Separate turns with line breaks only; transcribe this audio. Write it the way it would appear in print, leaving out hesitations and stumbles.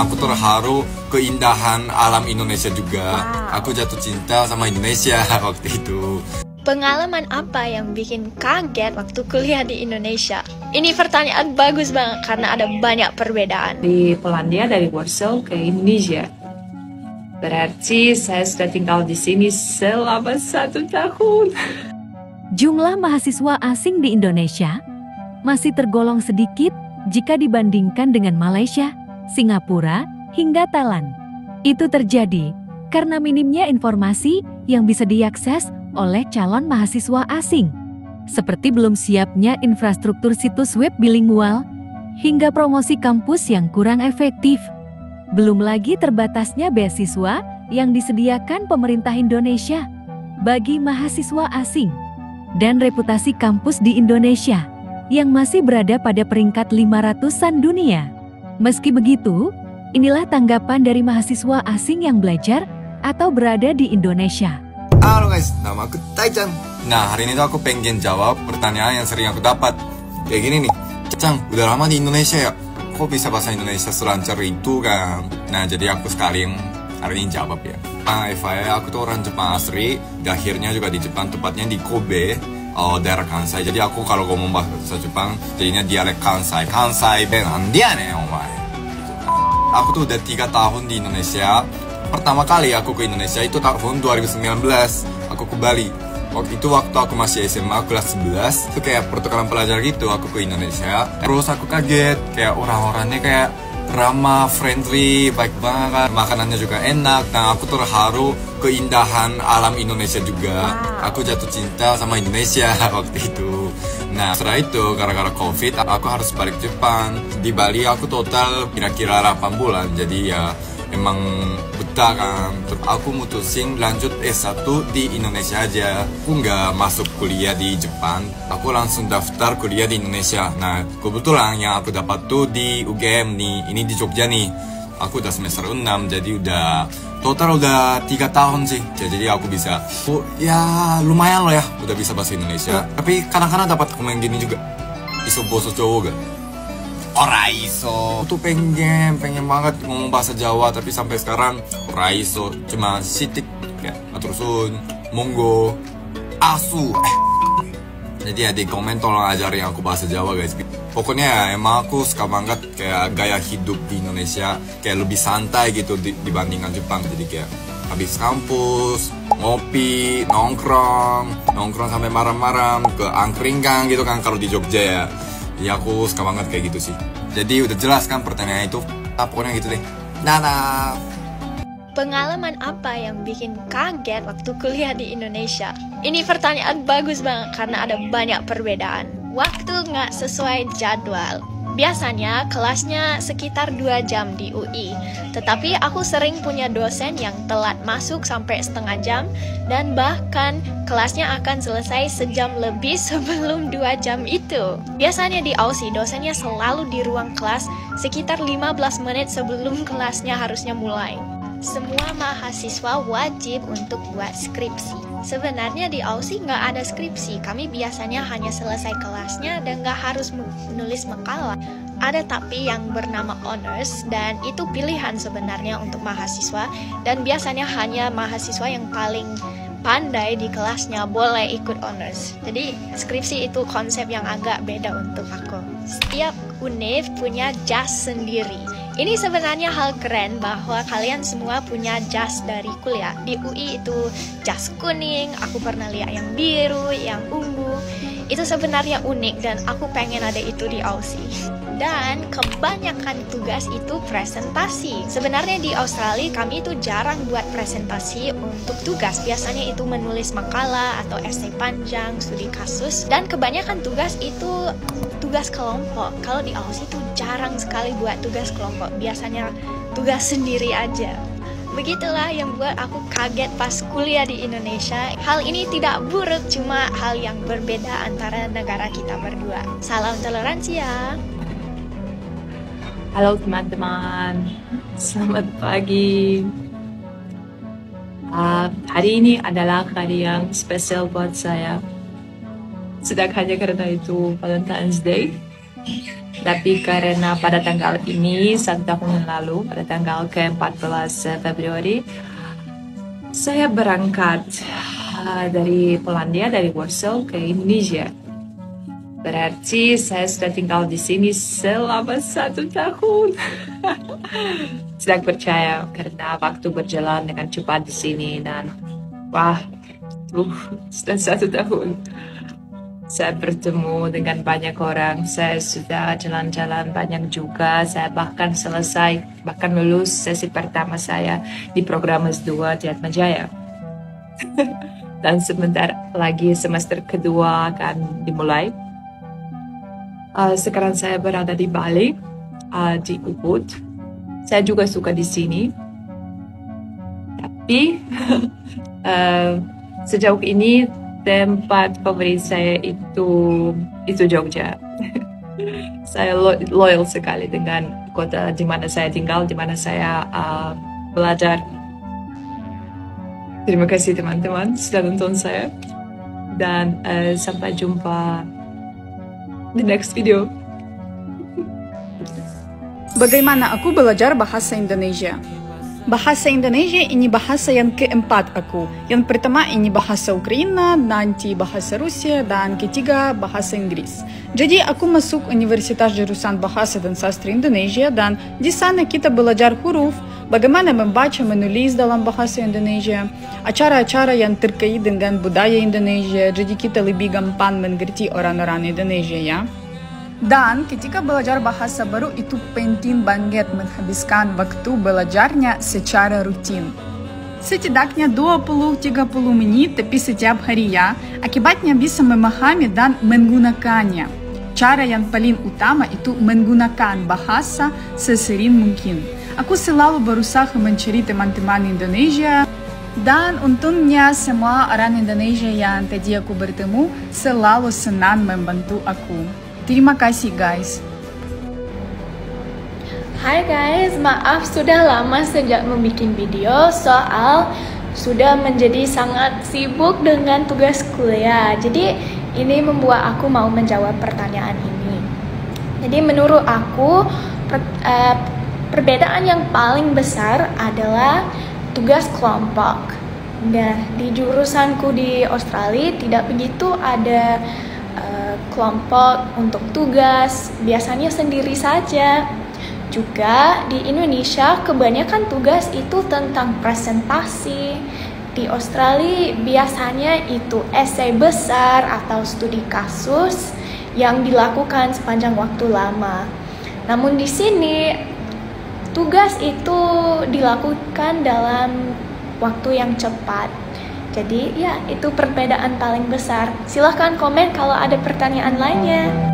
aku terharu keindahan alam Indonesia juga. Aku jatuh cinta sama Indonesia waktu itu.
Pengalaman apa yang bikin kaget waktu kuliah di Indonesia? Ini pertanyaan bagus banget karena ada banyak perbedaan.
Di Polandia dari Warsaw ke Indonesia. Berarti saya sudah tinggal di sini selama 1 tahun.
Jumlah mahasiswa asing di Indonesia masih tergolong sedikit jika dibandingkan dengan Malaysia, Singapura, hingga Thailand. Itu terjadi karena minimnya informasi yang bisa diakses oleh calon mahasiswa asing, seperti belum siapnya infrastruktur situs web bilingual hingga promosi kampus yang kurang efektif. Belum lagi terbatasnya beasiswa yang disediakan pemerintah Indonesia bagi mahasiswa asing, dan reputasi kampus di Indonesia yang masih berada pada peringkat 500-an dunia. Meski begitu, inilah tanggapan dari mahasiswa asing yang belajar atau berada di Indonesia.
Halo guys, nama aku Taichan. Nah, hari ini tuh aku pengen jawab pertanyaan yang sering aku dapat. Kayak gini nih, Cang, udah lama di Indonesia ya? Kok bisa bahasa Indonesia selancar itu kan? Nah, jadi aku sekalian hari ini jawab ya. FYI, aku tuh orang Jepang asli, lahirnya juga di Jepang, tepatnya di Kobe, daerah Kansai. Jadi aku kalau ngomong bahasa Jepang, jadinya dialek Kansai. Kansai ben andia nih, omae. Aku tuh udah 3 tahun di Indonesia. Pertama kali aku ke Indonesia itu tahun 2019, aku ke Bali. Waktu aku masih SMA kelas 11, itu kayak pertukaran pelajar gitu, aku ke Indonesia. Terus aku kaget, kayak orang-orangnya kayak ramah, friendly, baik banget, makanannya juga enak. Nah, aku terharu keindahan alam Indonesia juga. Aku jatuh cinta sama Indonesia waktu itu. Nah, setelah itu, gara-gara COVID, aku harus balik Jepang. Di Bali aku total kira-kira 8 bulan, jadi ya emang betah kan. Terus aku mutusin lanjut S1 di Indonesia aja. Aku nggak masuk kuliah di Jepang, aku langsung daftar kuliah di Indonesia. Nah, kebetulan yang aku dapat tuh di UGM nih, ini di Jogja nih. Aku udah semester 6, jadi total udah 3 tahun sih. Jadi aku bisa, ya lumayan loh ya, udah bisa bahasa Indonesia. Tapi kadang-kadang dapat komen gini juga, iso boso cowok gak? Ora iso. Tuh pengen banget ngomong bahasa Jawa, tapi sampai sekarang ora iso. Cuma sitik ya, atursun, monggo, asu. Jadi ya di komen tolong ajarin aku bahasa Jawa guys. Pokoknya emang aku suka banget kayak gaya hidup di Indonesia, kayak lebih santai gitu dibandingkan Jepang. Jadi kayak habis kampus, ngopi, nongkrong sampai malam-malam ke angkringan gitu kan kalau di Jogja ya. Ya aku suka banget kayak gitu sih. Jadi udah jelas kan pertanyaan itu. Pokoknya gitu deh. Dadah.
Pengalaman apa yang bikin kaget waktu kuliah di Indonesia? Ini pertanyaan bagus banget karena ada banyak perbedaan. Waktu nggak sesuai jadwal. Biasanya kelasnya sekitar 2 jam di UI. Tetapi aku sering punya dosen yang telat masuk sampai setengah jam, dan bahkan kelasnya akan selesai sejam lebih sebelum 2 jam itu. Biasanya di Aussie dosennya selalu di ruang kelas sekitar 15 menit sebelum kelasnya harusnya mulai. Semua mahasiswa wajib untuk buat skripsi. Sebenarnya di Aussie nggak ada skripsi. Kami biasanya hanya selesai kelasnya dan nggak harus menulis makalah. Ada tapi yang bernama honors, dan itu pilihan sebenarnya untuk mahasiswa. Dan biasanya hanya mahasiswa yang paling pandai di kelasnya boleh ikut honors. Jadi skripsi itu konsep yang agak beda untuk aku. Setiap univ punya jas sendiri. Ini sebenarnya hal keren bahwa kalian semua punya jas dari kuliah. Di UI itu jas kuning, aku pernah lihat yang biru, yang ungu. Itu sebenarnya unik dan aku pengen ada itu di Aussie. Dan kebanyakan tugas itu presentasi. Sebenarnya di Australia kami itu jarang buat presentasi untuk tugas. Biasanya itu menulis makalah atau esai panjang, studi kasus. Dan kebanyakan tugas itu tugas kelompok. Kalau di Aussie itu jarang sekali buat tugas kelompok. Biasanya tugas sendiri aja. Begitulah yang buat aku kaget pas kuliah di Indonesia. Hal ini tidak buruk, cuma hal yang berbeda antara negara kita berdua. Salam toleransi ya.
Halo teman-teman, selamat pagi. Hari ini adalah hari yang spesial buat saya. Sedang hanya karena itu Valentine's Day. Tapi karena pada tanggal ini, 1 tahun yang lalu, pada tanggal ke-14 Februari, saya berangkat dari Polandia, dari Warsaw ke Indonesia. Berarti saya sudah tinggal di sini selama 1 tahun. Tidak percaya karena waktu berjalan dengan cepat di sini dan wah, sudah 1 tahun. Saya bertemu dengan banyak orang, saya sudah jalan-jalan banyak juga, saya bahkan lulus sesi pertama saya di program S2 di Atmajaya. Dan sebentar lagi semester kedua akan dimulai. Sekarang saya berada di Bali, di Ubud. Saya juga suka di sini. Tapi sejauh ini tempat favorit saya itu Jogja. Saya loyal sekali dengan kota di mana saya tinggal, di mana saya belajar. Terima kasih teman-teman sudah nonton saya. Dan sampai jumpa di next video.
Bagaimana aku belajar bahasa Indonesia? Bahasa Indonesia ini bahasa yang keempat aku. Yang pertama ini bahasa Ukraina, nanti bahasa Rusia, dan ketiga bahasa Inggris. Jadi aku masuk Universitas Jurusan Bahasa dan Sastra Indonesia dan di sana kita belajar huruf, bagaimana membaca, menulis dalam bahasa Indonesia, acara-acara yang terkait dengan budaya Indonesia, jadi kita lebih gampang mengerti orang-orang Indonesia ya. Dan ketika belajar bahasa baru itu penting banget menghabiskan waktu belajarnya secara rutin. Setidaknya 20-30 menit tapi setiap hari ya, akibatnya bisa memahami dan menggunakannya. Cara yang paling utama itu menggunakan bahasa sesering mungkin. Aku selalu berusaha mencari teman-teman Indonesia dan untungnya semua orang Indonesia yang tadi aku bertemu selalu senang membantu aku. Terima kasih guys.
Hai guys, maaf sudah lama sejak membuat video soal sudah menjadi sangat sibuk dengan tugas kuliah. Jadi ini membuat aku mau menjawab pertanyaan ini. Jadi menurut aku perbedaan yang paling besar adalah tugas kelompok. Nah, di jurusanku di Australia tidak begitu ada kelompok untuk tugas, biasanya sendiri saja. Juga di Indonesia kebanyakan tugas itu tentang presentasi. Di Australia biasanya itu esai besar atau studi kasus yang dilakukan sepanjang waktu lama. Namun di sini tugas itu dilakukan dalam waktu yang cepat. Jadi ya itu perbedaan paling besar. Silahkan komen kalau ada pertanyaan lainnya.